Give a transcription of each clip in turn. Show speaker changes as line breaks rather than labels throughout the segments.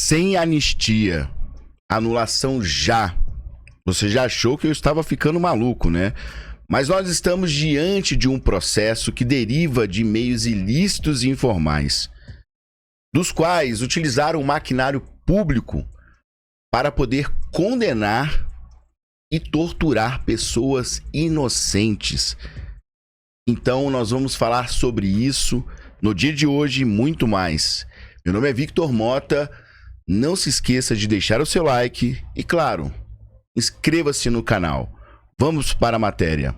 sem anistia. Anulação já. Você já achou que eu estava ficando maluco, né? Mas nós estamos diante de um processo que deriva de meios ilícitos e informais, dos quais utilizaram o maquinário público para poder condenar e torturar pessoas inocentes. Então nós vamos falar sobre isso no dia de hoje e muito mais. Meu nome é Victor Mota. Não se esqueça de deixar o seu like e, claro, inscreva-se no canal. Vamos para a matéria.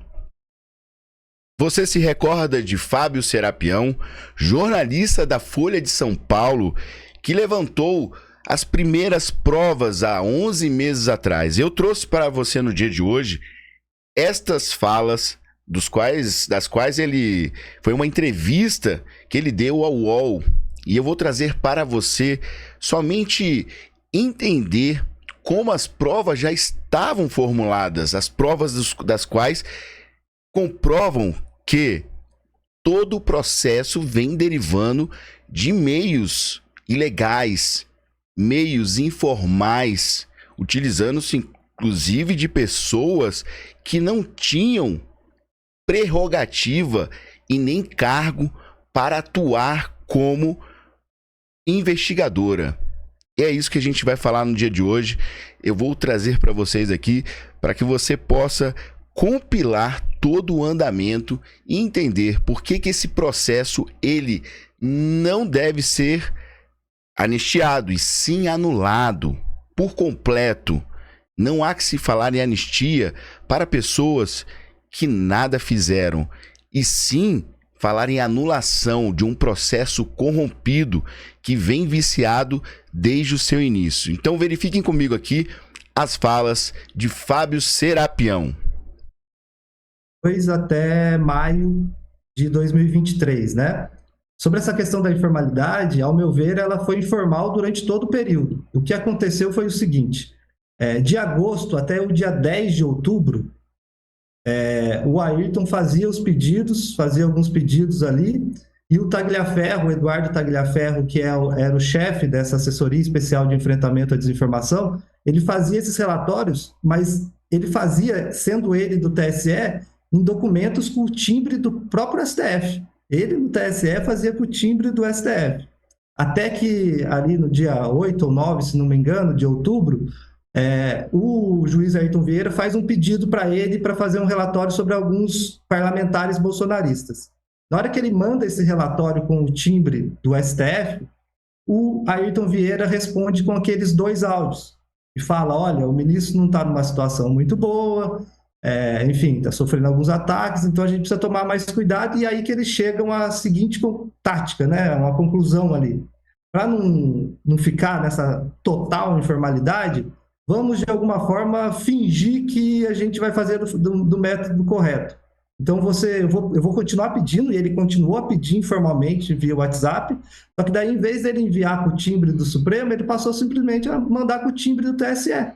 Você se recorda de Fábio Serapião, jornalista da Folha de São Paulo, que levantou as primeiras provas há 11 meses atrás? Eu trouxe para você no dia de hoje estas falas, das quais ele foi uma entrevista que ele deu ao UOL. E eu vou trazer para você somente entender como as provas já estavam formuladas, as provas das quais comprovam que todo o processo vem derivando de meios ilegais, meios informais, utilizando-se inclusive de pessoas que não tinham prerrogativa e nem cargo para atuar como investigadora. E é isso que a gente vai falar no dia de hoje. Eu vou trazer para vocês aqui para que você possa compilar todo o andamento e entender por que esse processo ele não deve ser anistiado e sim anulado por completo. Não há que se falar em anistia para pessoas que nada fizeram, e sim falar em anulação de um processo corrompido que vem viciado desde o seu início. Então verifiquem comigo aqui as falas de Fábio Serapião.
Até maio de 2023, né? Sobre essa questão da informalidade, ao meu ver, ela foi informal durante todo o período. O que aconteceu foi o seguinte: de agosto até o dia 10 de outubro, o Ayrton fazia alguns pedidos ali, e o Tagliaferro, o Eduardo Tagliaferro, que era o chefe dessa assessoria especial de enfrentamento à desinformação, ele fazia esses relatórios, mas ele fazia, sendo ele do TSE, em documentos com o timbre do próprio STF. Ele no TSE fazia com o timbre do STF. Até que ali no dia 8 ou 9, se não me engano, de outubro, o juiz Ayrton Vieira faz um pedido para ele para fazer um relatório sobre alguns parlamentares bolsonaristas. Na hora que ele manda esse relatório com o timbre do STF, o Ayrton Vieira responde com aqueles 2 áudios e fala: olha, o ministro não está numa situação muito boa, enfim, está sofrendo alguns ataques, então a gente precisa tomar mais cuidado. E aí que eles chegam à seguinte tática, né, uma conclusão ali. Para não ficar nessa total informalidade, vamos, de alguma forma, fingir que a gente vai fazer do método correto. Então, eu vou continuar pedindo, e ele continuou a pedir informalmente via WhatsApp, só que daí, em vez dele enviar com o timbre do Supremo, ele passou simplesmente a mandar com o timbre do TSE,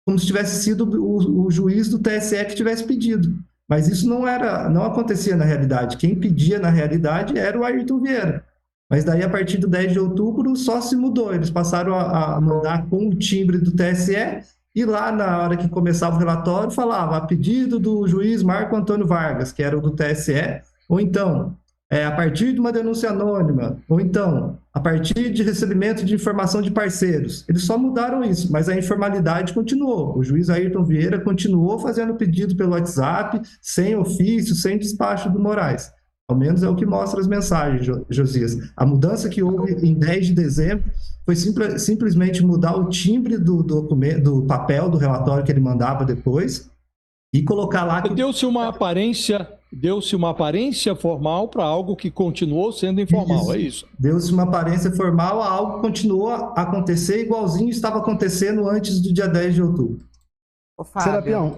como se tivesse sido o juiz do TSE que tivesse pedido. Mas isso não acontecia na realidade. Quem pedia, na realidade, era o Ayrton Vieira. Mas daí, a partir do 10 de outubro, só se mudou. Eles passaram a mandar com o timbre do TSE, e lá, na hora que começava o relatório, falava a pedido do juiz Marco Antônio Vargas, que era o do TSE, ou então, a partir de uma denúncia anônima, ou então, a partir de recebimento de informação de parceiros. Eles só mudaram isso, mas a informalidade continuou. O juiz Ayrton Vieira continuou fazendo pedido pelo WhatsApp, sem ofício, sem despacho do Moraes. Ao menos é o que mostra as mensagens, Josias. A mudança que houve em 10 de dezembro foi simplesmente mudar o timbre do papel do relatório que ele mandava depois e colocar lá...
Deu-se uma aparência formal para algo que continuou sendo informal, é isso?
Deu-se uma aparência formal a algo que continuou a acontecer igualzinho estava acontecendo antes do dia 10 de outubro.
Serapião,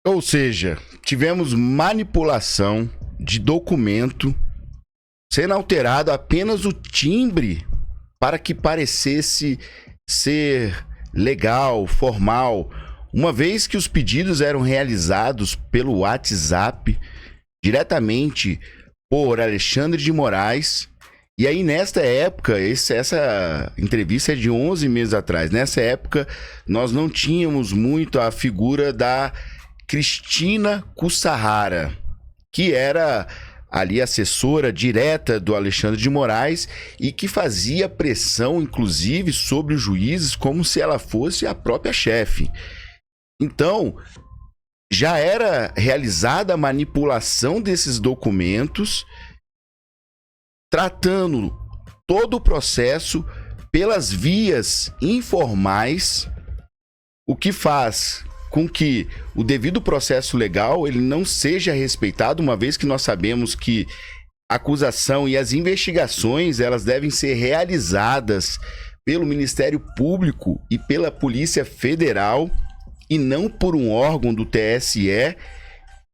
Ou seja, tivemos manipulação de documento, sendo alterado apenas o timbre para que parecesse ser legal, formal, uma vez que os pedidos eram realizados pelo WhatsApp diretamente por Alexandre de Moraes E aí, nesta época, essa entrevista é de 11 meses atrás. Nessa época, nós não tínhamos muito a figura da Cristina Kussahara, que era ali assessora direta do Alexandre de Moraes e que fazia pressão, inclusive, sobre os juízes como se ela fosse a própria chefe. Então, já era realizada a manipulação desses documentos, tratando todo o processo pelas vias informais, o que faz com que o devido processo legal ele não seja respeitado, uma vez que nós sabemos que a acusação e as investigações elas devem ser realizadas pelo Ministério Público e pela Polícia Federal e não por um órgão do TSE,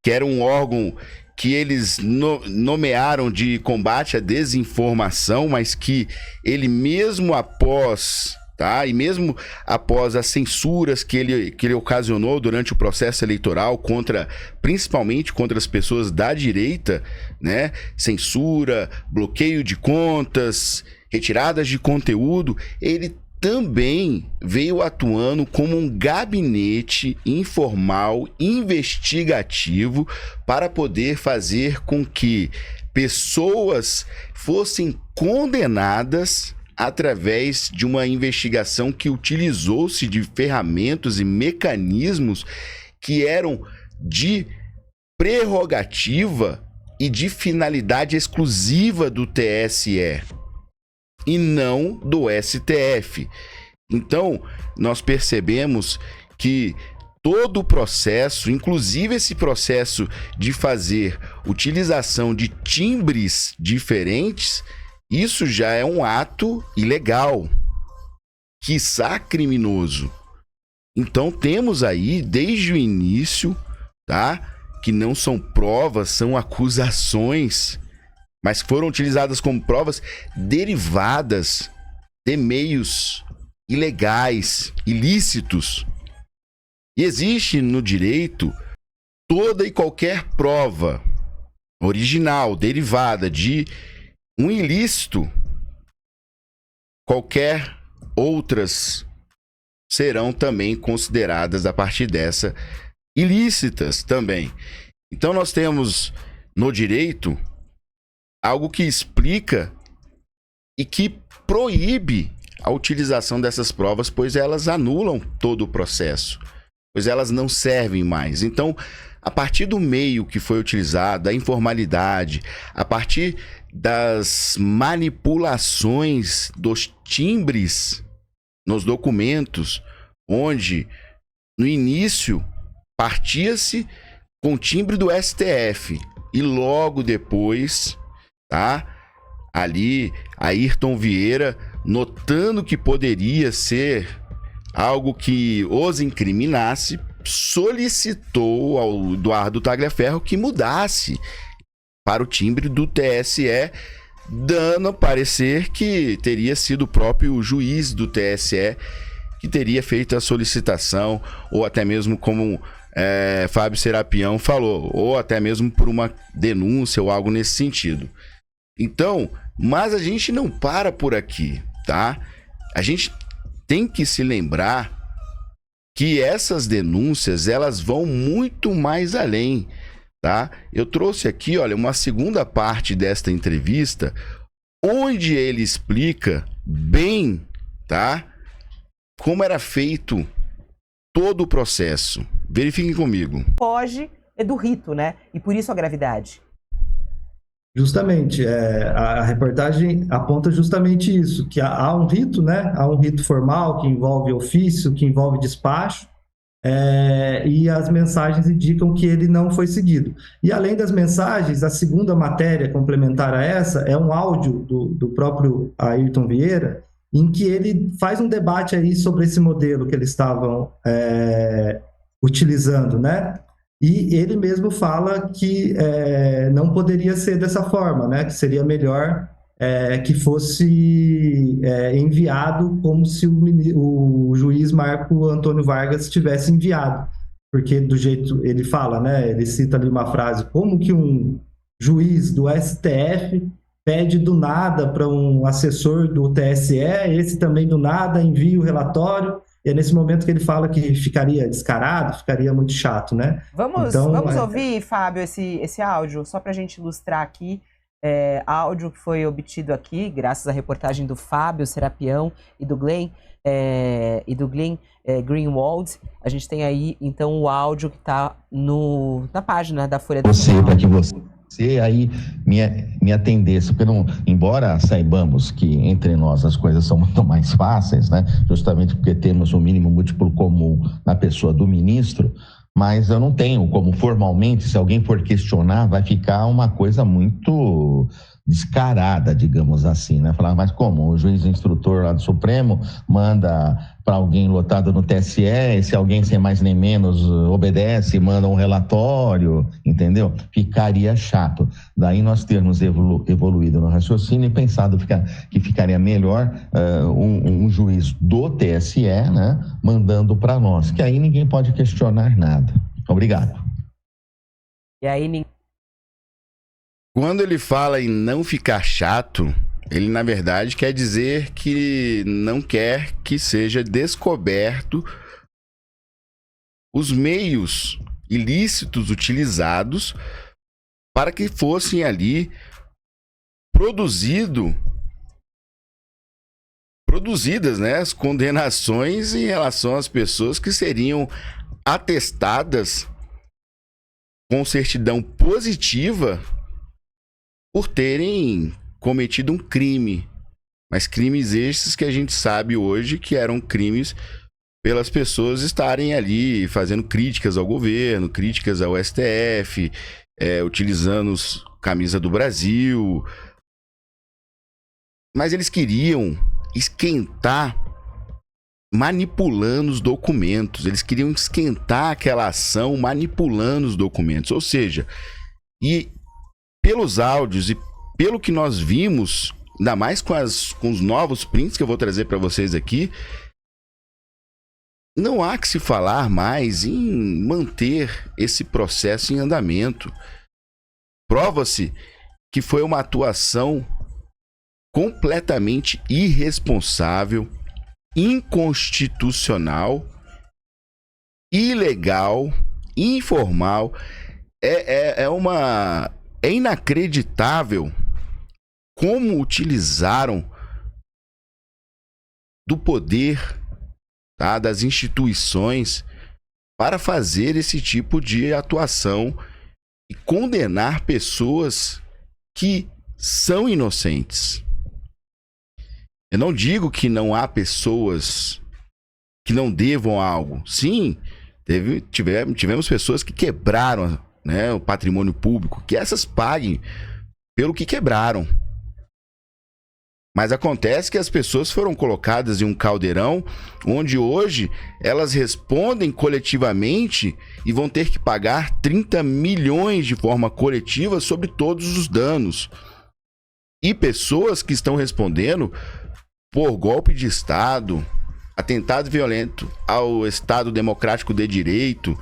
que era um órgão que eles nomearam de combate à desinformação, mas que ele mesmo após, tá? E mesmo após as censuras que ele ocasionou durante o processo eleitoral principalmente contra as pessoas da direita, né? Censura, bloqueio de contas, retiradas de conteúdo, ele também veio atuando como um gabinete informal, investigativo, para poder fazer com que pessoas fossem condenadas através de uma investigação que utilizou-se de ferramentas e mecanismos que eram de prerrogativa e de finalidade exclusiva do TSE. E não do STF. Então, nós percebemos que todo o processo, inclusive esse processo de fazer utilização de timbres diferentes, isso já é um ato ilegal, quiçá criminoso. Então, temos aí, desde o início, tá? Que não são provas, são acusações, mas foram utilizadas como provas derivadas de meios ilegais, ilícitos. E existe no direito toda e qualquer prova original, derivada de um ilícito, qualquer outras serão também consideradas a partir dessa ilícitas também. Então nós temos no direito algo que explica e que proíbe a utilização dessas provas, pois elas anulam todo o processo, pois elas não servem mais. Então, a partir do meio que foi utilizado, da informalidade, a partir das manipulações dos timbres nos documentos, onde no início partia-se com o timbre do STF e logo depois, tá? Ali, Ayrton Vieira, notando que poderia ser algo que os incriminasse, solicitou ao Eduardo Tagliaferro que mudasse para o timbre do TSE, dando a parecer que teria sido o próprio juiz do TSE que teria feito a solicitação, ou até mesmo como Fábio Serapião falou, ou até mesmo por uma denúncia ou algo nesse sentido. Então, mas a gente não para por aqui, tá? A gente tem que se lembrar que essas denúncias, elas vão muito mais além, tá? Eu trouxe aqui, olha, uma segunda parte desta entrevista, onde ele explica bem, tá? Como era feito todo o processo. Verifiquem comigo.
Foge do rito, né? E por isso a gravidade.
Justamente, a reportagem aponta justamente isso, que há um rito, né? Há um rito formal que envolve ofício, que envolve despacho, e as mensagens indicam que ele não foi seguido. E além das mensagens, a segunda matéria complementar a essa é um áudio do próprio Ayrton Vieira, em que ele faz um debate aí sobre esse modelo que eles estavam utilizando, né? E ele mesmo fala que não poderia ser dessa forma, né? Que seria melhor que fosse enviado como se o juiz Marco Antônio Vargas tivesse enviado. Porque do jeito ele fala, né? Ele cita ali uma frase, como que um juiz do STF pede do nada para um assessor do TSE, esse também do nada envia o relatório, e é nesse momento que ele fala que ficaria descarado, ficaria muito chato, né?
Vamos ouvir, Fábio, esse áudio, só para a gente ilustrar aqui. Áudio que foi obtido aqui, graças à reportagem do Fábio Serapião e do Glenn Greenwald. A gente tem aí, então, o áudio que está na página da Folha do Jornal.
Para que você aí me atendesse, porque embora saibamos que entre nós as coisas são muito mais fáceis, né? Justamente porque temos um mínimo múltiplo comum na pessoa do ministro, mas eu não tenho como formalmente, se alguém for questionar, vai ficar uma coisa muito descarada, digamos assim, né? Falar, mas como? O juiz instrutor lá do Supremo manda para alguém lotado no TSE, e se alguém sem mais nem menos obedece, manda um relatório, entendeu? Ficaria chato. Daí nós termos evoluído no raciocínio e pensado que ficaria melhor um juiz do TSE, né, mandando para nós, que aí ninguém pode questionar nada. Obrigado.
E aí,
quando ele fala em não ficar chato, ele na verdade quer dizer que não quer que seja descoberto os meios ilícitos utilizados para que fossem ali produzidas, né, as condenações em relação às pessoas que seriam atestadas com certidão positiva por terem cometido um crime, mas crimes esses que a gente sabe hoje que eram crimes pelas pessoas estarem ali fazendo críticas ao governo, críticas ao STF, utilizando camisa do Brasil. Mas eles queriam esquentar manipulando os documentos, eles queriam esquentar aquela ação manipulando os documentos, ou seja, e pelos áudios e pelo que nós vimos, ainda mais com os novos prints que eu vou trazer para vocês aqui, não há que se falar mais em manter esse processo em andamento. Prova-se que foi uma atuação completamente irresponsável, inconstitucional, ilegal, informal. É inacreditável como utilizaram do poder, tá, das instituições para fazer esse tipo de atuação e condenar pessoas que são inocentes. Eu não digo que não há pessoas que não devam algo. Sim, tivemos pessoas que quebraram, né, o patrimônio público, que essas paguem pelo que quebraram. Mas acontece que as pessoas foram colocadas em um caldeirão onde hoje elas respondem coletivamente e vão ter que pagar 30 milhões de forma coletiva sobre todos os danos. E pessoas que estão respondendo por golpe de Estado, atentado violento ao Estado Democrático de Direito,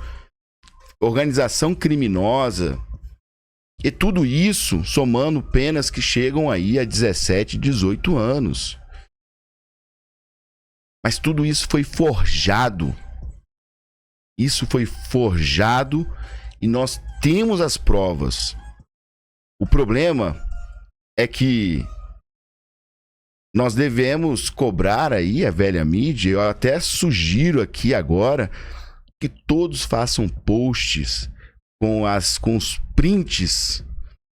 organização criminosa, e tudo isso somando penas que chegam aí a 17, 18 anos. Mas tudo isso foi forjado. Isso foi forjado e nós temos as provas. O problema é que nós devemos cobrar aí a velha mídia. Eu até sugiro aqui agora que todos façam posts com os prints,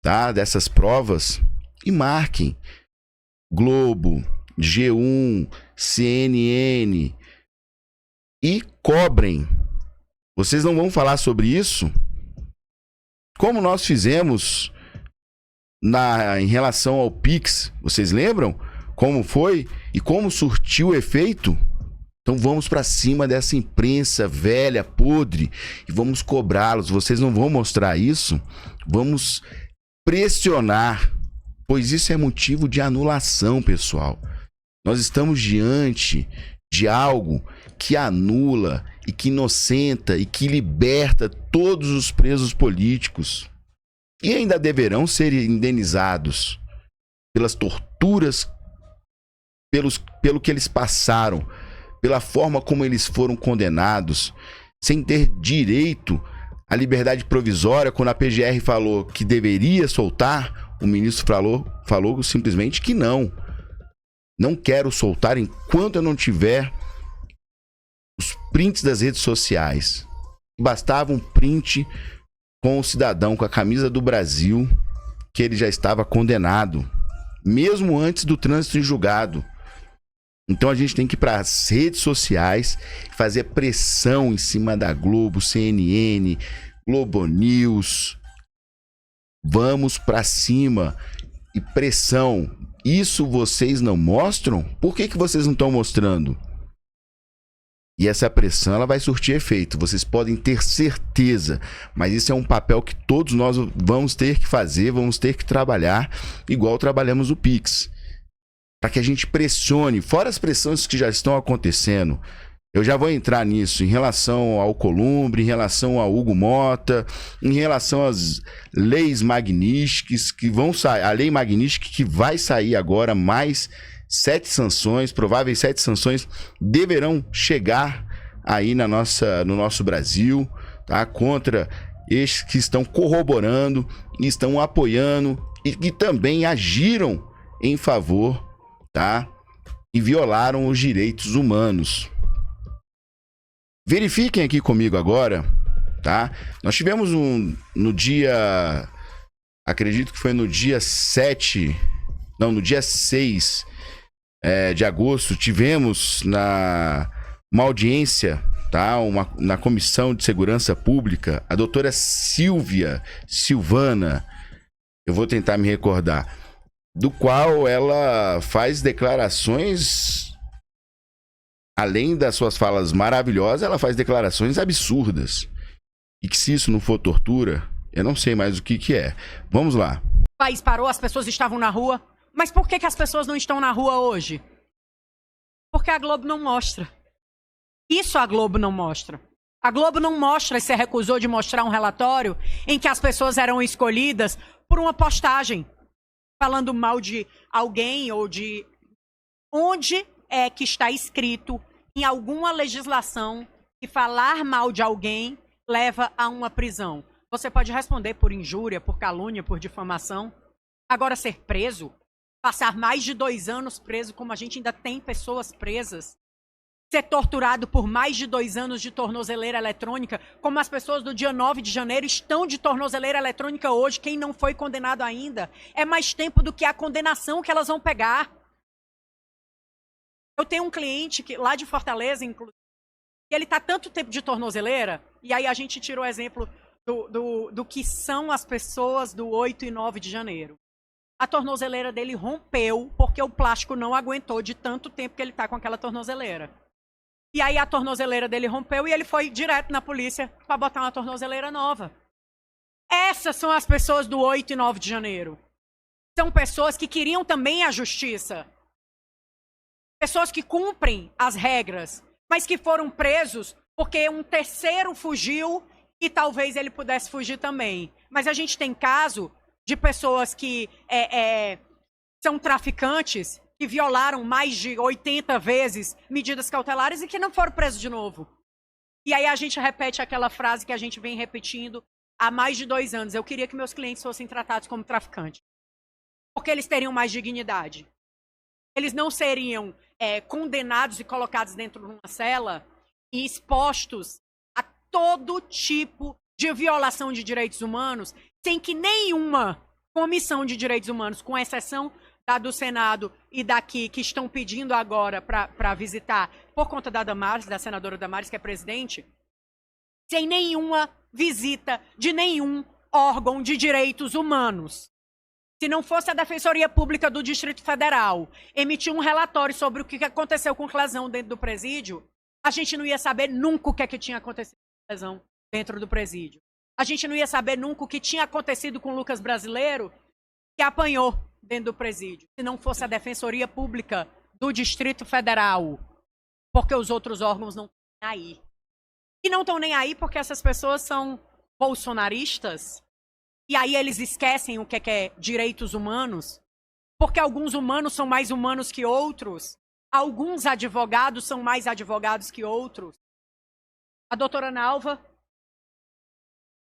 tá, dessas provas e marquem Globo, G1, CNN e cobrem. Vocês não vão falar sobre isso? Como nós fizemos em relação ao Pix, vocês lembram como foi e como surtiu efeito? Então vamos para cima dessa imprensa velha, podre, e vamos cobrá-los. Vocês não vão mostrar isso? Vamos pressionar, pois isso é motivo de anulação, pessoal. Nós estamos diante de algo que anula e que inocenta e que liberta todos os presos políticos. E ainda deverão ser indenizados. pelas torturas, pelo que eles passaram, pela forma como eles foram condenados, sem ter direito à liberdade provisória. Quando a PGR falou que deveria soltar, o ministro falou simplesmente que não. Não quero soltar enquanto eu não tiver os prints das redes sociais. Bastava um print com o cidadão com a camisa do Brasil, que ele já estava condenado, mesmo antes do trânsito em julgado. Então a gente tem que ir para as redes sociais, fazer pressão em cima da Globo, CNN, Globo News. Vamos para cima. E pressão. Isso vocês não mostram? Por que vocês não estão mostrando? E essa pressão, ela vai surtir efeito. Vocês podem ter certeza. Mas isso é um papel que todos nós vamos ter que fazer, vamos ter que trabalhar, igual trabalhamos o Pix. Para que a gente pressione, fora as pressões que já estão acontecendo. Eu já vou entrar nisso, em relação ao Alcolumbre, em relação ao Hugo Mota, em relação às leis Magnitsky que vão sair, a lei Magnitsky que vai sair agora, mais 7 sanções, prováveis 7 sanções deverão chegar aí no nosso Brasil, tá? Contra estes que estão corroborando, estão apoiando e que também agiram em favor, tá? E violaram os direitos humanos. Verifiquem aqui comigo agora, tá? Nós tivemos no dia, acredito que foi no dia 6 de agosto, tivemos uma audiência, tá? Na Comissão de Segurança Pública, a doutora Silvana, eu vou tentar me recordar, do qual ela faz declarações. Além das suas falas maravilhosas, ela faz declarações absurdas. E que se isso não for tortura, eu não sei mais o que é. Vamos lá.
O país parou, as pessoas estavam na rua. Mas por que as pessoas não estão na rua hoje? Porque a Globo não mostra. Isso a Globo não mostra. A Globo não mostra e se recusou de mostrar um relatório em que as pessoas eram escolhidas por uma postagem falando mal de alguém ou de... Onde é que está escrito em alguma legislação que falar mal de alguém leva a uma prisão? Você pode responder por injúria, por calúnia, por difamação. Agora, ser preso, passar mais de 2 anos preso, como a gente ainda tem pessoas presas, ser torturado por mais de 2 anos de tornozeleira eletrônica, como as pessoas do dia 9 de janeiro estão de tornozeleira eletrônica hoje, quem não foi condenado ainda, é mais tempo do que a condenação que elas vão pegar. Eu tenho um cliente lá de Fortaleza, inclusive, que ele está tanto tempo de tornozeleira, e aí a gente tira o exemplo do que são as pessoas do 8 e 9 de janeiro. A tornozeleira dele rompeu porque o plástico não aguentou de tanto tempo que ele está com aquela tornozeleira. E aí a tornozeleira dele rompeu e ele foi direto na polícia para botar uma tornozeleira nova. Essas são as pessoas do 8 e 9 de janeiro. São pessoas que queriam também a justiça. Pessoas que cumprem as regras, mas que foram presos porque um terceiro fugiu e talvez ele pudesse fugir também. Mas a gente tem caso de pessoas que são traficantes, que violaram mais de 80 vezes medidas cautelares e que não foram presos de novo. E aí a gente repete aquela frase que a gente vem repetindo há mais de 2 anos. Eu queria que meus clientes fossem tratados como traficantes. Porque eles teriam mais dignidade. Eles não seriam condenados e colocados dentro de uma cela e expostos a todo tipo de violação de direitos humanos, sem que nenhuma comissão de direitos humanos, com exceção da do Senado e daqui, que estão pedindo agora para visitar, por conta da Damares, da senadora Damares, que é presidente, sem nenhuma visita de nenhum órgão de direitos humanos. Se não fosse a Defensoria Pública do Distrito Federal emitir um relatório sobre o que aconteceu com o Clezão dentro do presídio, a gente não ia saber nunca o que é que tinha acontecido com o Clezão dentro do presídio. A gente não ia saber nunca o que tinha acontecido com o Lucas Brasileiro, que apanhou dentro do presídio. Se não fosse a Defensoria Pública do Distrito Federal, porque os outros órgãos não estão nem aí. E não estão nem aí porque essas pessoas são bolsonaristas. E aí eles esquecem o que é direitos humanos. porque alguns humanos são mais humanos que outros, alguns advogados são mais advogados que outros. A doutora Nalva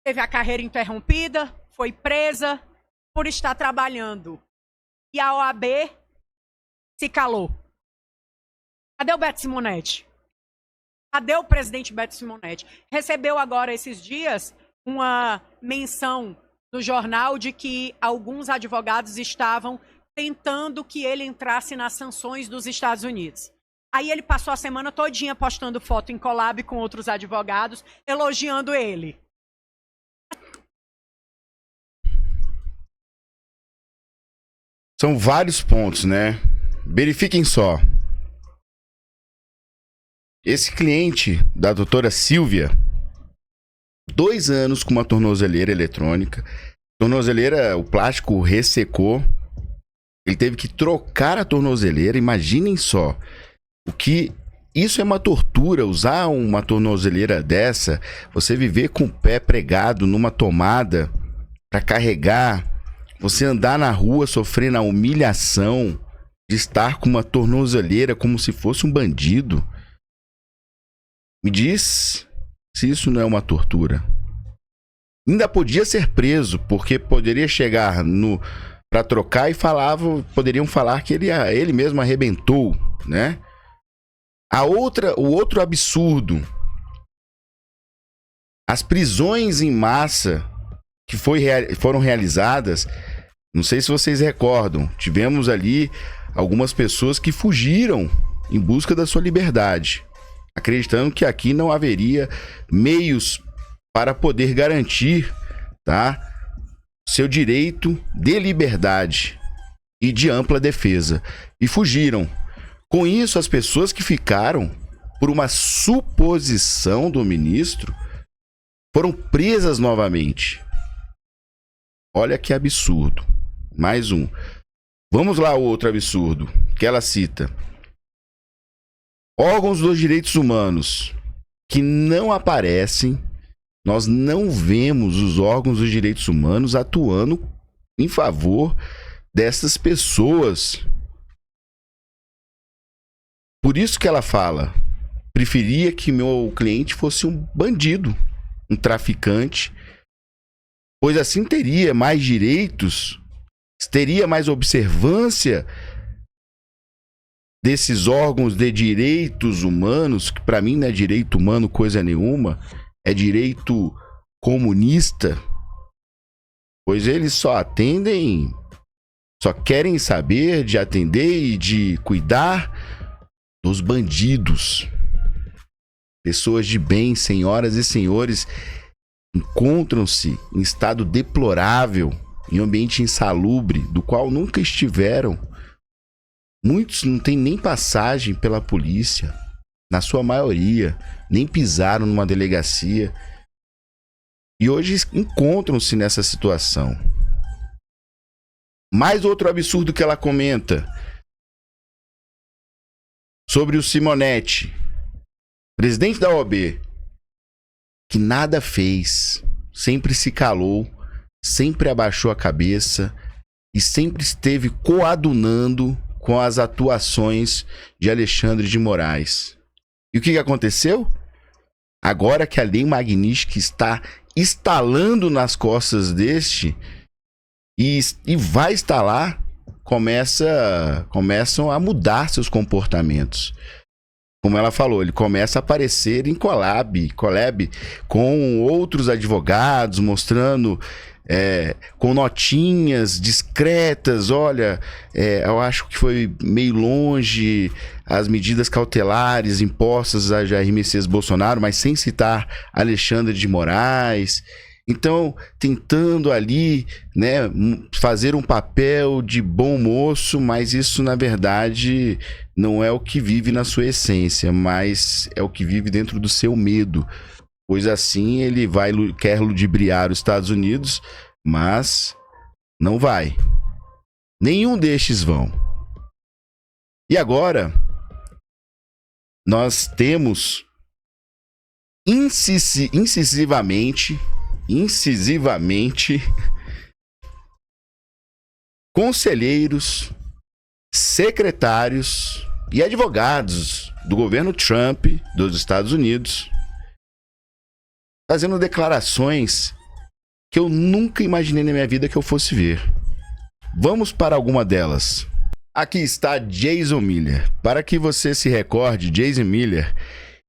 teve a carreira interrompida, foi presa por estar trabalhando. E a OAB se calou. Cadê o Beto Simonetti? Cadê o presidente Beto Simonetti? Recebeu agora, esses dias, uma menção no jornal de que alguns advogados estavam tentando que ele entrasse nas sanções dos Estados Unidos. Aí ele passou a semana todinha postando foto em collab com outros advogados, elogiando ele.
São vários pontos, né? Verifiquem só. Esse cliente da doutora Silvia, 2 anos com uma tornozeleira eletrônica. Tornozeleira, o plástico ressecou. Ele teve que trocar a tornozeleira. Imaginem só. O que... Isso é uma tortura, usar uma tornozeleira dessa, você viver com o pé pregado numa tomada para carregar, você andar na rua sofrendo a humilhação de estar com uma tornozeleira como se fosse um bandido. Me diz se isso não é uma tortura. Ainda podia ser preso, porque poderia chegar para trocar e poderiam falar que ele mesmo arrebentou, né? O outro absurdo, as prisões em massa que foram realizadas, não sei se vocês recordam, tivemos ali algumas pessoas que fugiram em busca da sua liberdade, acreditando que aqui não haveria meios para poder garantir, tá, seu direito de liberdade e de ampla defesa, e fugiram. Com isso, as pessoas que ficaram, por uma suposição do ministro, foram presas novamente. Olha que absurdo. Mais um. Vamos lá, o outro absurdo que ela cita. Órgãos dos direitos humanos que não aparecem, nós não vemos os órgãos dos direitos humanos atuando em favor dessas pessoas. Por isso que ela fala, preferia que meu cliente fosse um bandido, um traficante, pois assim teria mais direitos, teria mais observância desses órgãos de direitos humanos, que para mim não é direito humano coisa nenhuma, é direito comunista, pois eles só querem saber de atender e de cuidar dos bandidos. Pessoas de bem, senhoras e senhores, encontram-se em estado deplorável, em ambiente insalubre, do qual nunca estiveram. Muitos não têm nem passagem pela polícia, na sua maioria, nem pisaram numa delegacia. E hoje encontram-se nessa situação. Mais outro absurdo que ela comenta sobre o Simonetti, presidente da OAB, que nada fez, sempre se calou, sempre abaixou a cabeça e sempre esteve coadunando com as atuações de Alexandre de Moraes. E o que aconteceu? Agora que a lei Magnitsky está estalando nas costas deste e vai estalar, começam a mudar seus comportamentos. Como ela falou, ele começa a aparecer em collab com outros advogados, mostrando com notinhas discretas. Olha, eu acho que foi meio longe as medidas cautelares impostas a Jair Messias Bolsonaro, mas sem citar Alexandre de Moraes. Então, tentando ali, né, fazer um papel de bom moço, mas isso, na verdade, não é o que vive na sua essência, mas é o que vive dentro do seu medo. Pois assim, ele quer ludibriar os Estados Unidos, mas não vai. Nenhum destes vão. E agora, nós temos incisivamente, conselheiros, secretários e advogados do governo Trump dos Estados Unidos fazendo declarações que eu nunca imaginei na minha vida que eu fosse ver. Vamos para alguma delas. Aqui está Jason Miller. Para que você se recorde, Jason Miller,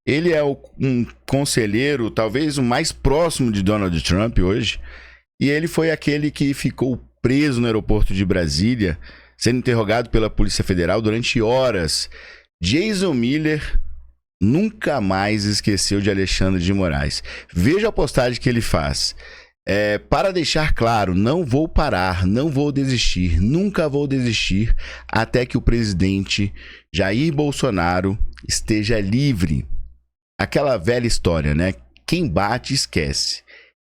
ele é um conselheiro, talvez o mais próximo de Donald Trump hoje, e ele foi aquele que ficou preso no aeroporto de Brasília, sendo interrogado pela Polícia Federal durante horas. Jason Miller nunca mais esqueceu de Alexandre de Moraes. Veja a postagem que ele faz. Para deixar claro, não vou parar, não vou desistir, nunca vou desistir até que o presidente Jair Bolsonaro esteja livre. Aquela velha história, né? Quem bate, esquece.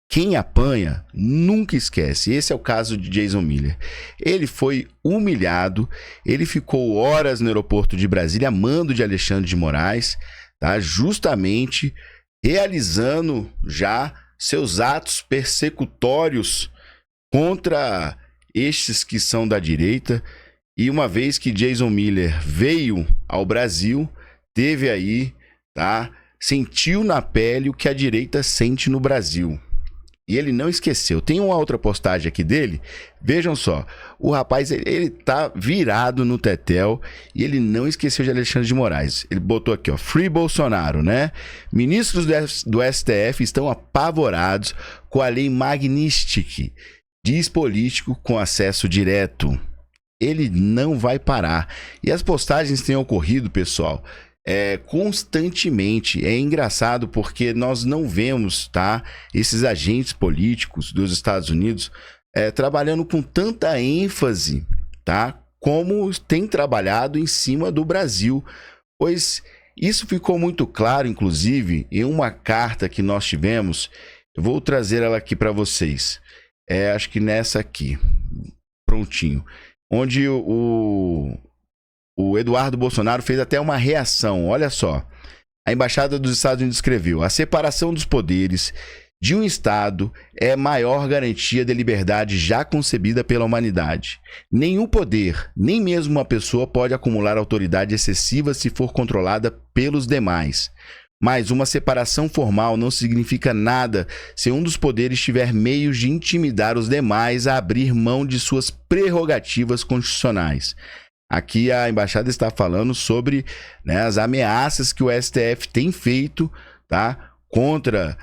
Quem apanha, nunca esquece. Esse é o caso de Jason Miller. Ele foi humilhado, ele ficou horas no aeroporto de Brasília a mando de Alexandre de Moraes, tá? Justamente realizando já seus atos persecutórios contra estes que são da direita. E uma vez que Jason Miller veio ao Brasil, teve aí, tá? Sentiu na pele o que a direita sente no Brasil. E ele não esqueceu. Tem uma outra postagem aqui dele. Vejam só. O rapaz, ele tá virado no tetel e ele não esqueceu de Alexandre de Moraes. Ele botou aqui, ó, Free Bolsonaro, né? Ministros do STF estão apavorados com a lei Magnitsky, diz político com acesso direto. Ele não vai parar. E as postagens têm ocorrido, pessoal, constantemente. É engraçado porque nós não vemos, tá, esses agentes políticos dos Estados Unidos trabalhando com tanta ênfase, tá, como tem trabalhado em cima do Brasil, pois isso ficou muito claro, inclusive, em uma carta que nós tivemos. Eu vou trazer ela aqui para vocês. Acho que nessa aqui, prontinho, onde o Eduardo Bolsonaro fez até uma reação. Olha só. A Embaixada dos Estados Unidos escreveu: a separação dos poderes de um Estado é a maior garantia de liberdade já concebida pela humanidade. Nenhum poder, nem mesmo uma pessoa, pode acumular autoridade excessiva se for controlada pelos demais. Mas uma separação formal não significa nada se um dos poderes tiver meios de intimidar os demais a abrir mão de suas prerrogativas constitucionais. Aqui a embaixada está falando sobre, né, as ameaças que o STF tem feito, tá, contra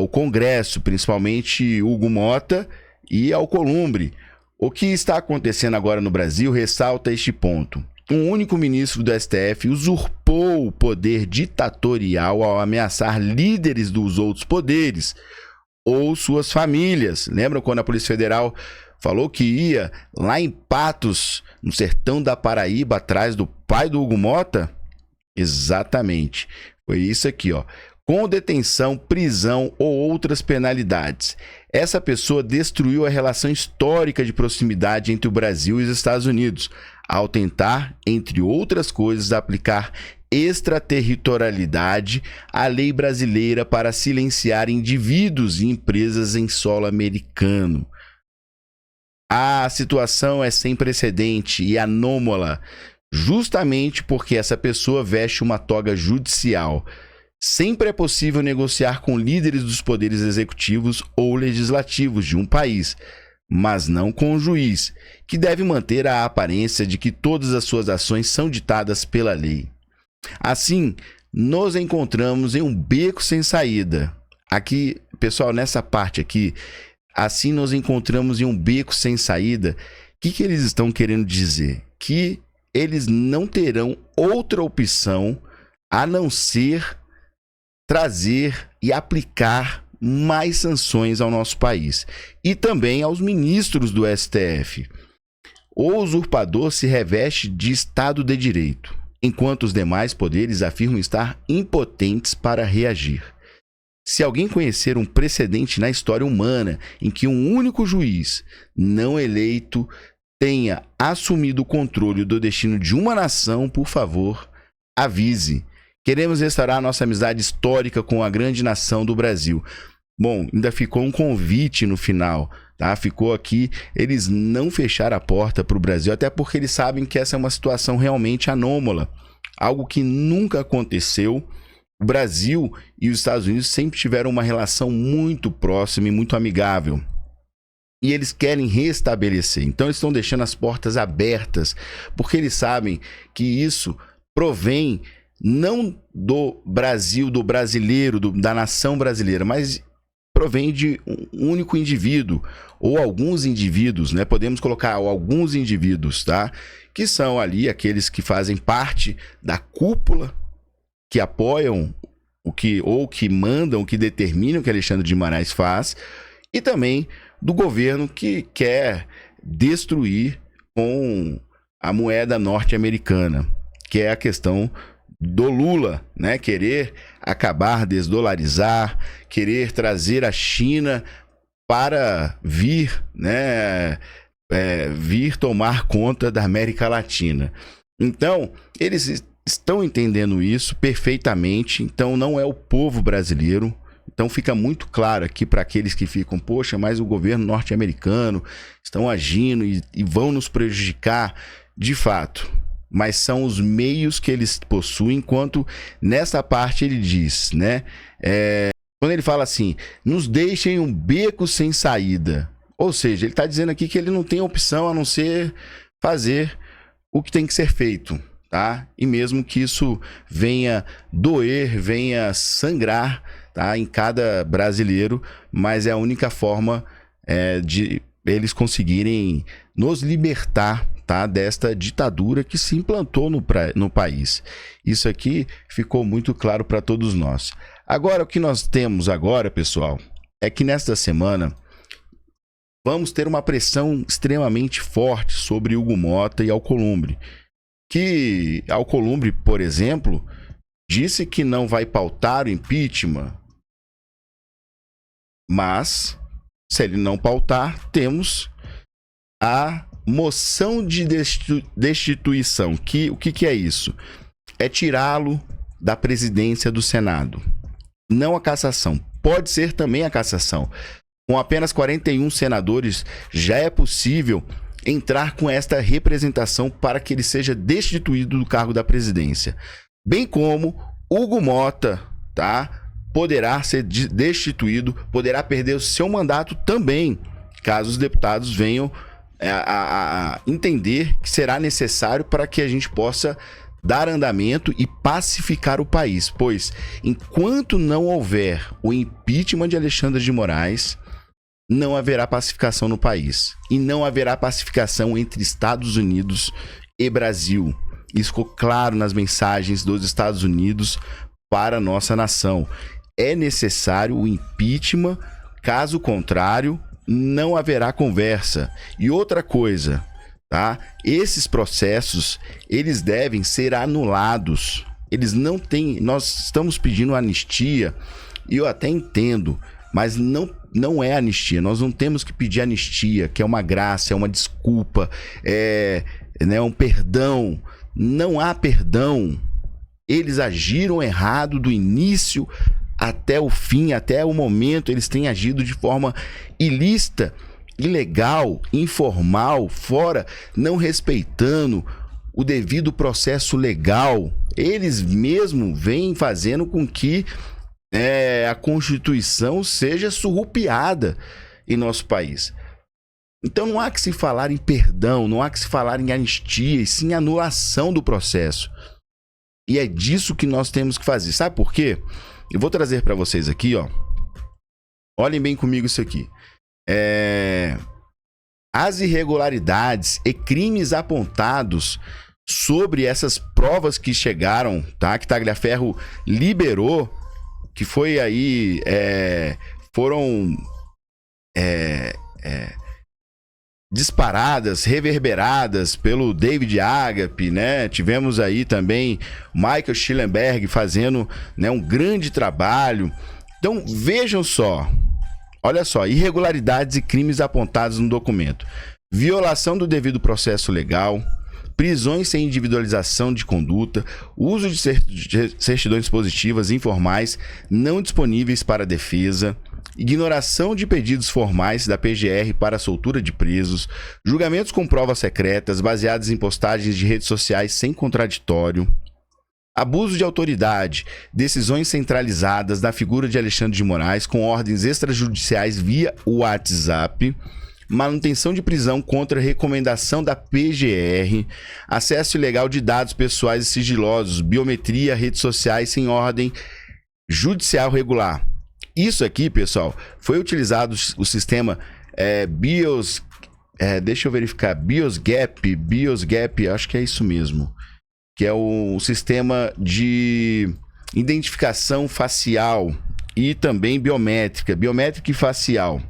o Congresso, principalmente Hugo Mota e Alcolumbre. O que está acontecendo agora no Brasil ressalta este ponto. Um único ministro do STF usurpou o poder ditatorial ao ameaçar líderes dos outros poderes ou suas famílias. Lembram quando a Polícia Federal falou que ia lá em Patos, no sertão da Paraíba, atrás do pai do Hugo Mota? Exatamente. Foi isso aqui, ó. Com detenção, prisão ou outras penalidades. Essa pessoa destruiu a relação histórica de proximidade entre o Brasil e os Estados Unidos, ao tentar, entre outras coisas, aplicar extraterritorialidade à lei brasileira para silenciar indivíduos e empresas em solo americano. A situação é sem precedente e anômala, justamente porque essa pessoa veste uma toga judicial. Sempre é possível negociar com líderes dos poderes executivos ou legislativos de um país, mas não com o juiz, que deve manter a aparência de que todas as suas ações são ditadas pela lei. Assim, nos encontramos em um beco sem saída. Aqui, pessoal, nessa parte aqui, assim nos encontramos em um beco sem saída. O que eles estão querendo dizer? Que eles não terão outra opção a não ser trazer e aplicar mais sanções ao nosso país e também aos ministros do STF. O usurpador se reveste de Estado de Direito, enquanto os demais poderes afirmam estar impotentes para reagir. Se alguém conhecer um precedente na história humana em que um único juiz não eleito tenha assumido o controle do destino de uma nação, por favor, avise. Queremos restaurar nossa amizade histórica com a grande nação do Brasil. Bom, ainda ficou um convite no final, tá? Ficou aqui, eles não fecharam a porta para o Brasil, até porque eles sabem que essa é uma situação realmente anômala, algo que nunca aconteceu. O Brasil e os Estados Unidos sempre tiveram uma relação muito próxima e muito amigável. E eles querem restabelecer. Então eles estão deixando as portas abertas, porque eles sabem que isso provém não do Brasil, do brasileiro, da nação brasileira, mas provém de um único indivíduo, ou alguns indivíduos, né? Podemos colocar alguns indivíduos, tá? Que são ali aqueles que fazem parte da cúpula, que apoiam ou que mandam, que determinam o que Alexandre de Moraes faz, e também do governo que quer destruir com a moeda norte-americana, que é a questão do Lula, né? Querer acabar, desdolarizar, querer trazer a China para vir, né? Vir tomar conta da América Latina. Então, eles estão entendendo isso perfeitamente. Então, não é o povo brasileiro. Então, fica muito claro aqui para aqueles que ficam, poxa, mas o governo norte-americano estão agindo e vão nos prejudicar, de fato. Mas são os meios que eles possuem, enquanto nessa parte ele diz, né? Quando ele fala assim, nos deixem um beco sem saída. Ou seja, ele está dizendo aqui que ele não tem opção a não ser fazer o que tem que ser feito, tá? E mesmo que isso venha doer, venha sangrar, tá? Em cada brasileiro, mas é a única forma de eles conseguirem nos libertar, tá? Desta ditadura que se implantou no país. Isso aqui ficou muito claro para todos nós. Agora, o que nós temos agora, pessoal, é que nesta semana vamos ter uma pressão extremamente forte sobre Hugo Mota e Alcolumbre. Que Alcolumbre, por exemplo, disse que não vai pautar o impeachment, mas se ele não pautar, temos a moção de destituição. O que é isso? É tirá-lo da presidência do Senado. Não a cassação. Pode ser também a cassação. Com apenas 41 senadores, já é possível entrar com esta representação para que ele seja destituído do cargo da presidência. Bem como Hugo Mota, tá? Poderá ser destituído, poderá perder o seu mandato também, caso os deputados venham a entender que será necessário para que a gente possa dar andamento e pacificar o país, pois enquanto não houver o impeachment de Alexandre de Moraes, não haverá pacificação no país e não haverá pacificação entre Estados Unidos e Brasil. Isso ficou claro nas mensagens dos Estados Unidos para a nossa nação. É necessário o impeachment, caso contrário, não haverá conversa. E outra coisa, tá? Esses processos, eles devem ser anulados. Eles não têm... Nós estamos pedindo anistia, e eu até entendo, mas não é anistia. Nós não temos que pedir anistia, que é uma graça, é uma desculpa, né, um perdão. Não há perdão. Eles agiram errado do início até o fim, até o momento. Eles têm agido de forma ilícita, ilegal, informal, fora, não respeitando o devido processo legal. Eles mesmo vêm fazendo com que a Constituição seja surrupiada em nosso país. Então não há que se falar em perdão, não há que se falar em anistia, e sim anulação do processo. E é disso que nós temos que fazer. Sabe por quê? Eu vou trazer para vocês aqui, ó. Olhem bem comigo isso aqui. As irregularidades e crimes apontados sobre essas provas que chegaram, tá? Que Tagliaferro liberou, que foi aí, foram disparadas, reverberadas pelo David Agape, né? Tivemos aí também Michael Schellenberg fazendo, né, um grande trabalho. Então vejam só, olha só, irregularidades e crimes apontados no documento: violação do devido processo legal, prisões sem individualização de conduta, uso de certidões positivas informais não disponíveis para defesa, ignoração de pedidos formais da PGR para a soltura de presos, julgamentos com provas secretas baseados em postagens de redes sociais sem contraditório, abuso de autoridade, decisões centralizadas na figura de Alexandre de Moraes com ordens extrajudiciais via WhatsApp, manutenção de prisão contra recomendação da PGR, acesso ilegal de dados pessoais e sigilosos, biometria, redes sociais sem ordem judicial regular. Isso aqui, pessoal, foi utilizado o sistema deixa eu verificar, BIOSGAP, acho que é isso mesmo, que é o sistema de identificação facial e também biométrica e facial.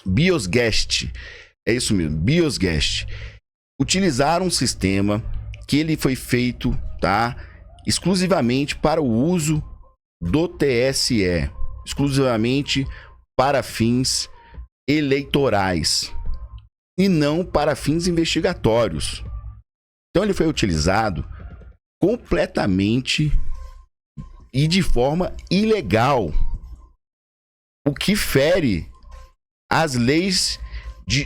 BIOSGAST, é isso mesmo, BIOSGAST. Utilizaram um sistema que ele foi feito, tá, exclusivamente para o uso do TSE, exclusivamente para fins eleitorais e não para fins investigatórios. Então ele foi utilizado completamente e de forma ilegal, o que fere as leis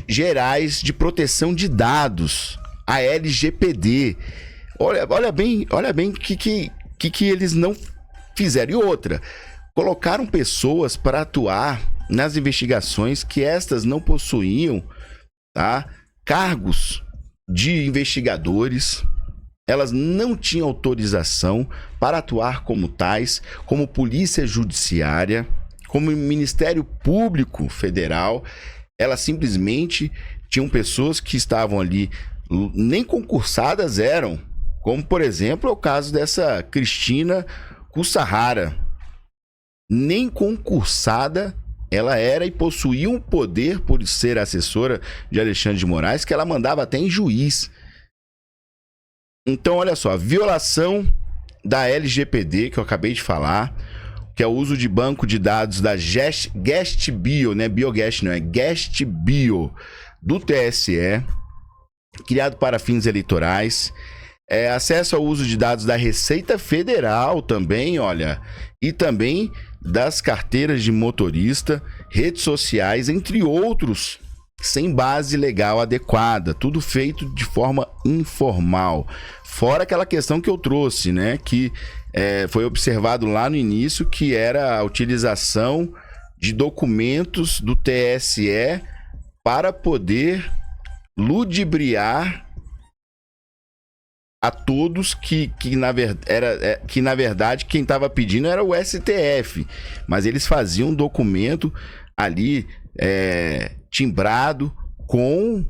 gerais de proteção de dados, a LGPD. Olha bem que eles não fizeram. E outra, colocaram pessoas para atuar nas investigações que estas não possuíam, tá, cargos de investigadores. Elas não tinham autorização para atuar como tais, como Polícia Judiciária, como Ministério Público Federal. Elas simplesmente tinham pessoas que estavam ali, nem concursadas eram, como por exemplo é o caso dessa Cristina Kussahara. Nem concursada ela era e possuía um poder por ser assessora de Alexandre de Moraes, que ela mandava até em juiz. Então, olha só, violação da LGPD, que eu acabei de falar, que é o uso de banco de dados da GuestBio, né? BioGuest não, é GuestBio, do TSE, criado para fins eleitorais. Acesso ao uso de dados da Receita Federal também, olha, e também das carteiras de motorista, redes sociais, entre outros, sem base legal adequada, tudo feito de forma informal. Fora aquela questão que eu trouxe, né, que foi observado lá no início, que era a utilização de documentos do TSE para poder ludibriar a todos que na verdade quem estava pedindo era o STF, mas eles faziam um documento ali timbrado com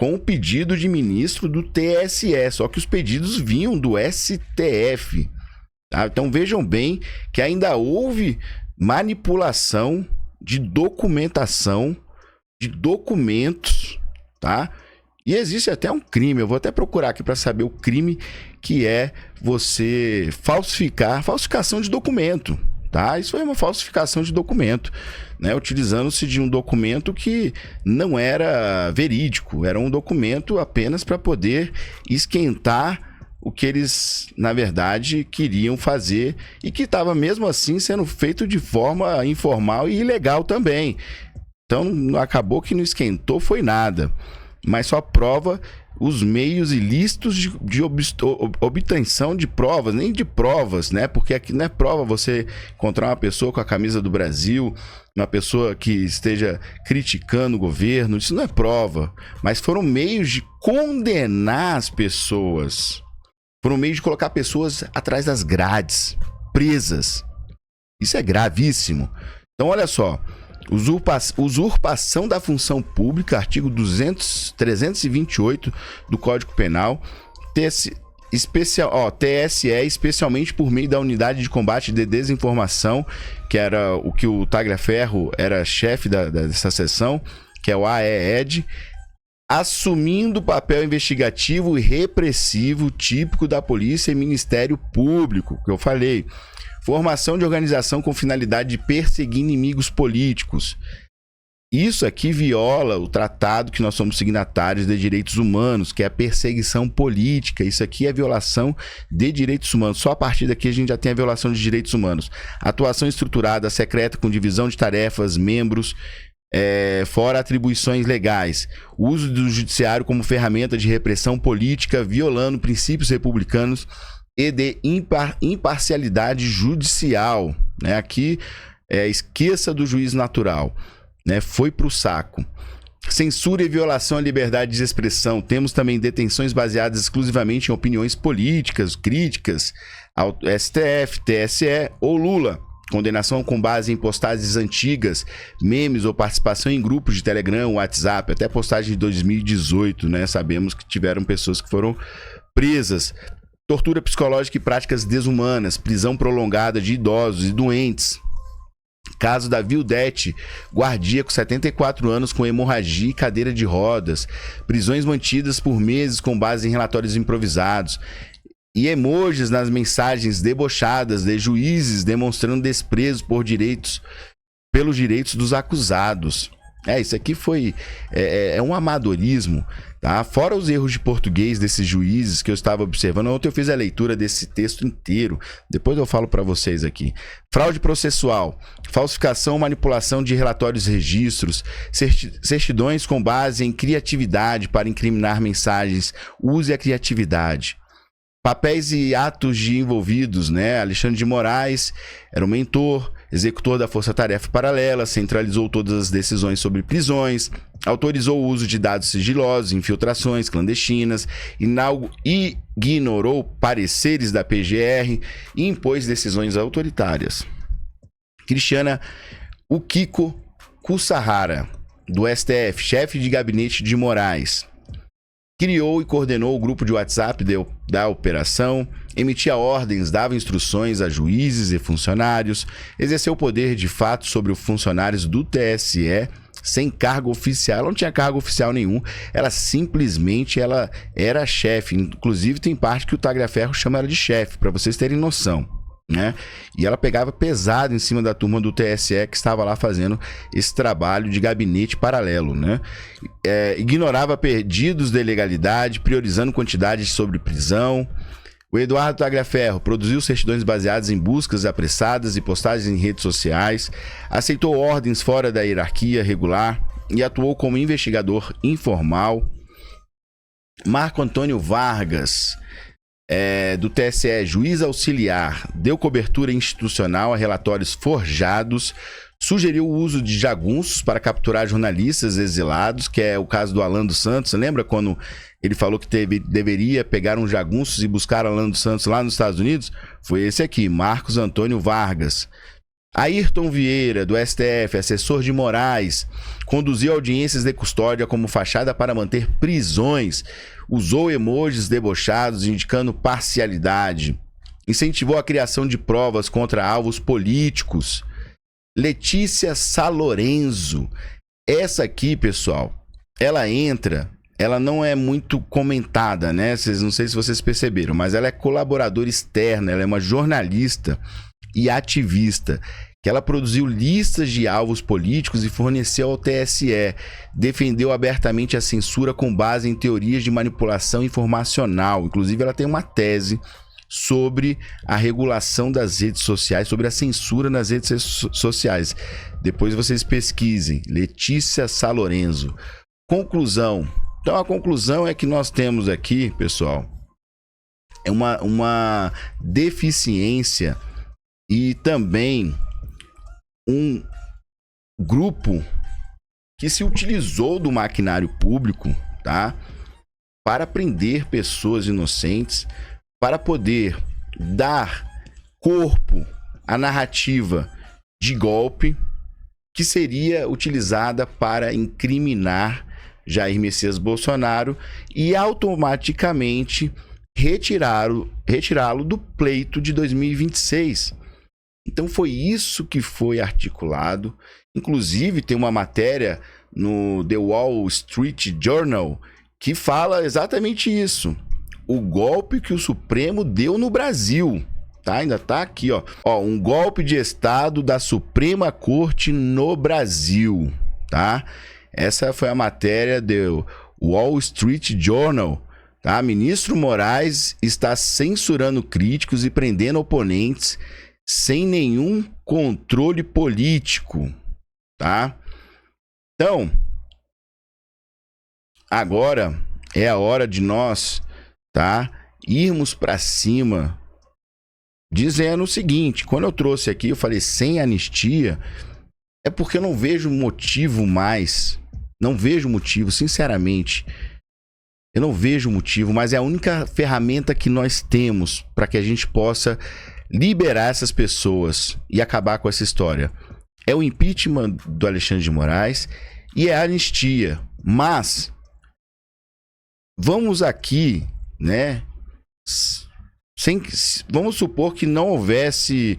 o pedido de ministro do TSE, só que os pedidos vinham do STF, tá? Então vejam bem que ainda houve manipulação de documentação, de documentos, tá? E existe até um crime, eu vou até procurar aqui para saber o crime, que é você falsificação de documento, tá? Isso foi uma falsificação de documento, né? Utilizando-se de um documento que não era verídico, era um documento apenas para poder esquentar o que eles, na verdade, queriam fazer e que estava mesmo assim sendo feito de forma informal e ilegal também. Então, acabou que não esquentou, foi nada. Mas só prova os meios ilícitos de obtenção de provas, nem de provas, né? Porque aqui não é prova você encontrar uma pessoa com a camisa do Brasil, uma pessoa que esteja criticando o governo, isso não é prova. Mas foram meios de condenar as pessoas, foram meios de colocar pessoas atrás das grades, presas. Isso é gravíssimo. Então, olha só. Usurpação da função pública, artigo 328 do Código Penal, TSE, especialmente por meio da Unidade de Combate de Desinformação, que era o que o Tagliaferro era chefe dessa seção, que é o AEED, assumindo papel investigativo e repressivo típico da Polícia e Ministério Público, que eu falei. Formação de organização com finalidade de perseguir inimigos políticos. Isso aqui viola o tratado que nós somos signatários de direitos humanos, que é a perseguição política. Isso aqui é violação de direitos humanos. Só a partir daqui a gente já tem a violação de direitos humanos. Atuação estruturada, secreta, com divisão de tarefas, membros, fora atribuições legais. O uso do judiciário como ferramenta de repressão política, violando princípios republicanos e de imparcialidade judicial. Né? Aqui, esqueça do juiz natural. Né? Foi para o saco. Censura e violação à liberdade de expressão. Temos também detenções baseadas exclusivamente em opiniões políticas, críticas ao STF, TSE ou Lula. Condenação com base em postagens antigas, memes ou participação em grupos de Telegram, WhatsApp, até postagem de 2018, né? Sabemos que tiveram pessoas que foram presas. Tortura psicológica e práticas desumanas, prisão prolongada de idosos e doentes. Caso da Vildete, guardia com 74 anos com hemorragia e cadeira de rodas. Prisões mantidas por meses com base em relatórios improvisados. E emojis nas mensagens debochadas de juízes demonstrando desprezo pelos direitos dos acusados. Isso aqui foi um amadorismo, tá? Fora os erros de português desses juízes que eu estava observando. Ontem eu fiz a leitura desse texto inteiro. Depois eu falo para vocês aqui. Fraude processual, falsificação, manipulação de relatórios e registros, certidões com base em criatividade para incriminar mensagens. Use a criatividade. Papéis e atos de envolvidos, né? Alexandre de Moraes era o mentor, executor da Força-Tarefa Paralela, centralizou todas as decisões sobre prisões, autorizou o uso de dados sigilosos, infiltrações clandestinas, ignorou pareceres da PGR e impôs decisões autoritárias. Cristiana Ukiko Kusahara, do STF, chefe de gabinete de Moraes, criou e coordenou o grupo de WhatsApp da operação, emitia ordens, dava instruções a juízes e funcionários, exerceu poder de fato sobre os funcionários do TSE sem cargo oficial. Ela não tinha cargo oficial nenhum, ela simplesmente era chefe. Inclusive tem parte que o Tagliaferro chama ela de chefe, para vocês terem noção. Né? E ela pegava pesado em cima da turma do TSE que estava lá fazendo esse trabalho de gabinete paralelo, né? Ignorava pedidos de ilegalidade, priorizando quantidades sobre prisão. O Eduardo Tagliaferro produziu certidões baseadas em buscas apressadas e postagens em redes sociais, aceitou ordens fora da hierarquia regular e atuou como investigador informal. Marco Antônio Vargas, do TSE, juiz auxiliar, deu cobertura institucional a relatórios forjados, sugeriu o uso de jagunços para capturar jornalistas exilados, que é o caso do Alan dos Santos. Você lembra quando ele falou que deveria pegar uns jagunços e buscar Alan dos Santos lá nos Estados Unidos? Foi esse aqui, Marcos Antônio Vargas. Ayrton Vieira, do STF, assessor de Moraes, conduziu audiências de custódia como fachada para manter prisões, usou emojis debochados indicando parcialidade, incentivou a criação de provas contra alvos políticos. Letícia Salorenzo, essa aqui, pessoal, ela não é muito comentada, né? Não sei se vocês perceberam, mas ela é colaboradora externa, ela é uma jornalista e ativista, que ela produziu listas de alvos políticos e forneceu ao TSE, defendeu abertamente a censura com base em teorias de manipulação informacional. Inclusive, ela tem uma tese sobre a regulação das redes sociais, sobre a censura nas redes sociais. Depois vocês pesquisem. Letícia Salorenzo. Conclusão. Então, a conclusão é que nós temos aqui, pessoal, é uma deficiência e também um grupo que se utilizou do maquinário público, tá, para prender pessoas inocentes, para poder dar corpo à narrativa de golpe que seria utilizada para incriminar Jair Messias Bolsonaro e automaticamente retirá-lo do pleito de 2026. Então foi isso que foi articulado. Inclusive tem uma matéria no The Wall Street Journal que fala exatamente isso. O golpe que o Supremo deu no Brasil. Tá? Ainda tá aqui, ó. Um golpe de Estado da Suprema Corte no Brasil. tá? Essa foi a matéria do Wall Street Journal, tá? Ministro Moraes está censurando críticos e prendendo oponentes sem nenhum controle político, tá? Então, agora é a hora de nós, tá, irmos para cima, dizendo o seguinte: quando eu trouxe aqui, eu falei sem anistia, é porque eu não vejo motivo mais, não vejo motivo, sinceramente, eu não vejo motivo, mas é a única ferramenta que nós temos para que a gente possa liberar essas pessoas e acabar com essa história. É o impeachment do Alexandre de Moraes e é a anistia. Mas vamos aqui, né? Vamos supor que não houvesse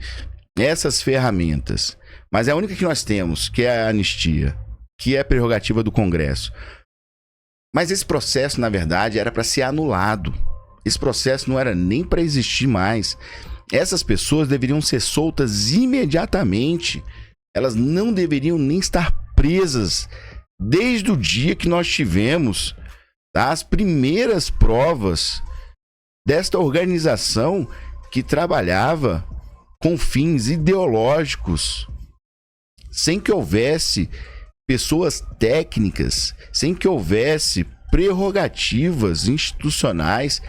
essas ferramentas, mas é a única que nós temos, que é a anistia, que é a prerrogativa do Congresso. Mas esse processo, na verdade, era para ser anulado. Esse processo não era nem para existir mais. Essas pessoas deveriam ser soltas imediatamente. Elas não deveriam nem estar presas desde o dia que nós tivemos, tá, as primeiras provas desta organização que trabalhava com fins ideológicos, sem que houvesse pessoas técnicas, sem que houvesse prerrogativas institucionais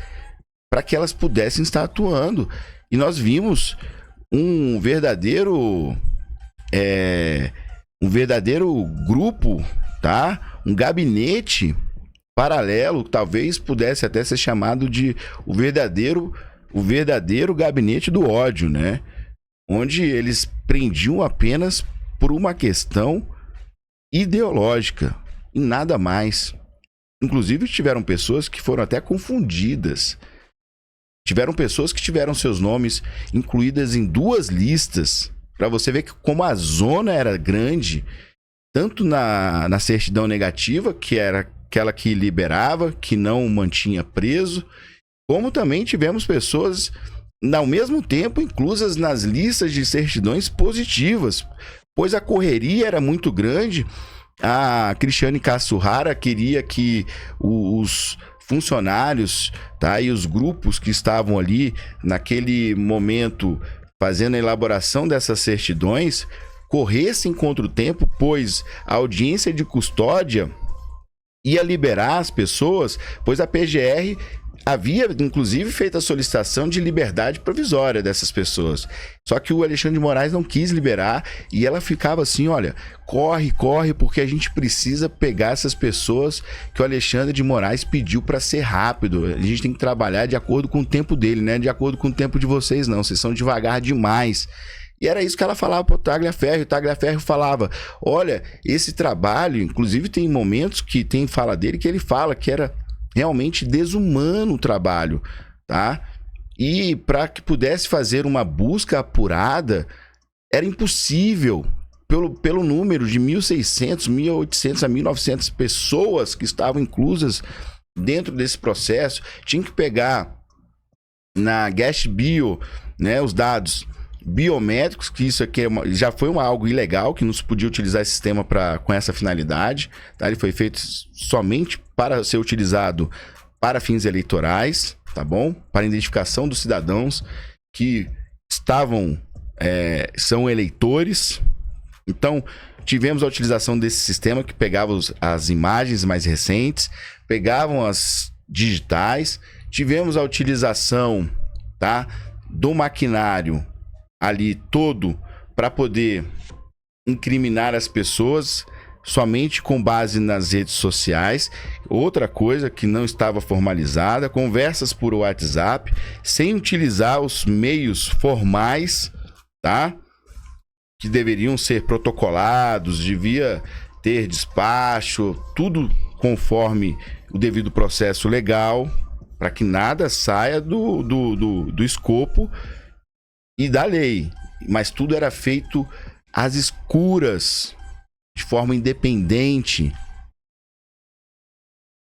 para que elas pudessem estar atuando. E nós vimos um verdadeiro grupo, tá? Um gabinete paralelo, talvez pudesse até ser chamado de o verdadeiro gabinete do ódio, né? Onde eles prendiam apenas por uma questão ideológica e nada mais. Inclusive tiveram pessoas que foram até confundidas. Tiveram pessoas que tiveram seus nomes incluídas em 2 listas, para você ver que como a zona era grande, tanto na certidão negativa, que era aquela que liberava, que não mantinha preso, como também tivemos pessoas ao mesmo tempo inclusas nas listas de certidões positivas, pois a correria era muito grande. A Cristiane Kassuhara queria que os funcionários, tá, e os grupos que estavam ali naquele momento fazendo a elaboração dessas certidões corressem contra o tempo, pois a audiência de custódia ia liberar as pessoas, pois a PGR havia, inclusive, feito a solicitação de liberdade provisória dessas pessoas. Só que o Alexandre de Moraes não quis liberar e ela ficava assim, olha, corre, porque a gente precisa pegar essas pessoas que o Alexandre de Moraes pediu para ser rápido. A gente tem que trabalhar de acordo com o tempo dele, né? De acordo com o tempo de vocês, não. Vocês são devagar demais. E era isso que ela falava para o Tagliaferri. O Tagliaferri falava, olha, esse trabalho, inclusive tem momentos que tem fala dele que ele fala que era realmente desumano o trabalho, tá? E para que pudesse fazer uma busca apurada, era impossível, pelo número de 1.600, 1.800 a 1.900 pessoas que estavam inclusas dentro desse processo. Tinha que pegar na Guest Bio, né, os dados biométricos, que isso aqui já foi algo ilegal, que não se podia utilizar esse sistema com essa finalidade, tá? Ele foi feito somente para ser utilizado para fins eleitorais, tá bom? Para identificação dos cidadãos que são eleitores. Então, tivemos a utilização desse sistema que pegava as imagens mais recentes, pegavam as digitais, tivemos a utilização, tá, do maquinário ali todo para poder incriminar as pessoas somente com base nas redes sociais. Outra coisa que não estava formalizada, conversas por WhatsApp, sem utilizar os meios formais, tá? Que deveriam ser protocolados, devia ter despacho, tudo conforme o devido processo legal, para que nada saia do escopo e da lei, mas tudo era feito às escuras, de forma independente.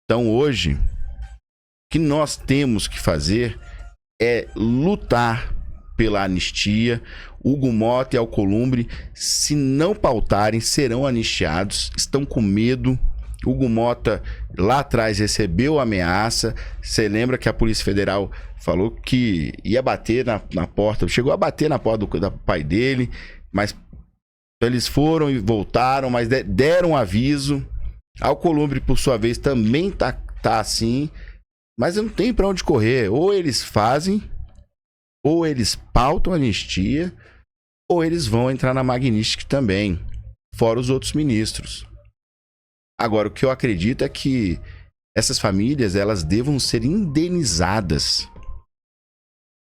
Então hoje, o que nós temos que fazer é lutar pela anistia. Hugo Mota e Alcolumbre, se não pautarem, serão anistiados. Estão com medo. Hugo Mota lá atrás recebeu ameaça. Você lembra que a Polícia Federal falou que ia bater na porta, chegou a bater na porta do pai dele, mas eles foram e voltaram, mas deram aviso. Alcolumbre, por sua vez, também tá assim, mas não tem pra onde correr. Ou eles fazem, ou eles pautam a anistia, ou eles vão entrar na Magnitsky também, fora os outros ministros. Agora, o que eu acredito é que essas famílias, elas devam ser indenizadas.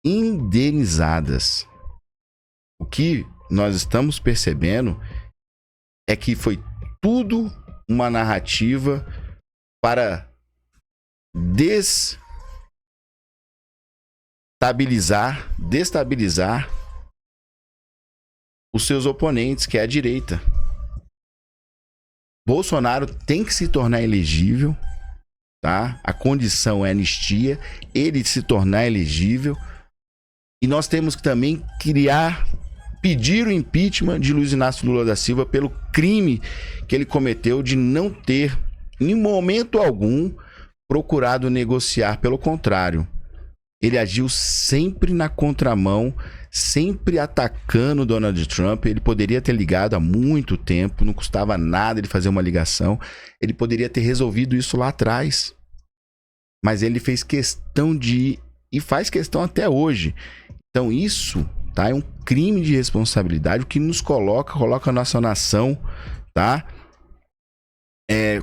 Indenizadas. O que nós estamos percebendo é que foi tudo uma narrativa para destabilizar os seus oponentes, que é a direita. Bolsonaro tem que se tornar elegível, tá? A condição é anistia, ele se tornar elegível. E nós temos que também pedir o impeachment de Luiz Inácio Lula da Silva pelo crime que ele cometeu de não ter, em momento algum, procurado negociar. Pelo contrário, ele agiu sempre na contramão, sempre atacando Donald Trump. Ele poderia ter ligado há muito tempo, não custava nada ele fazer uma ligação. Ele poderia ter resolvido isso lá atrás. Mas ele fez questão de ir, e faz questão até hoje. Então isso, tá, é um crime de responsabilidade, o que nos coloca a nossa nação, tá,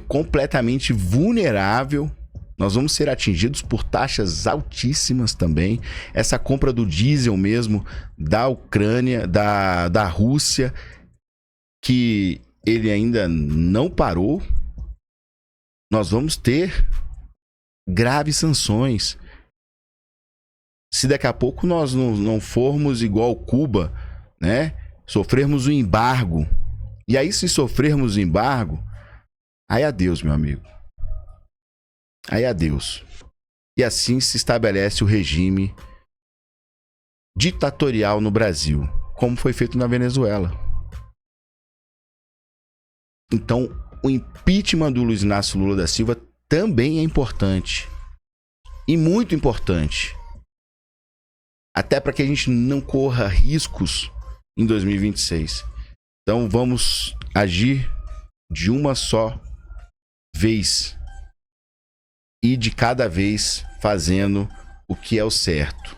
completamente vulnerável. Nós vamos ser atingidos por taxas altíssimas também. Essa compra do diesel mesmo da Ucrânia, da Rússia, que ele ainda não parou. Nós vamos ter graves sanções. Se daqui a pouco nós não formos igual Cuba, né? Sofrermos o embargo. E aí, se sofrermos o embargo, aí adeus, meu amigo. Aí adeus. E assim se estabelece o regime ditatorial no Brasil, como foi feito na Venezuela. Então, o impeachment do Luiz Inácio Lula da Silva também é importante. E muito importante. Até para que a gente não corra riscos em 2026. Então vamos agir de uma só vez. E de cada vez fazendo o que é o certo.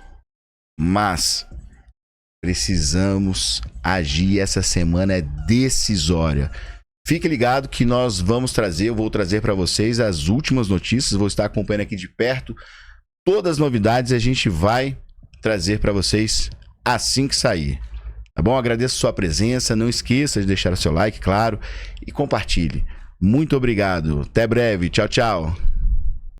Mas precisamos agir. Essa semana é decisória. Fique ligado que nós eu vou trazer para vocês as últimas notícias. Vou estar acompanhando aqui de perto todas as novidades. A gente vai trazer para vocês assim que sair. Tá bom? Agradeço a sua presença. Não esqueça de deixar o seu like, claro, e compartilhe. Muito obrigado. Até breve. Tchau, tchau.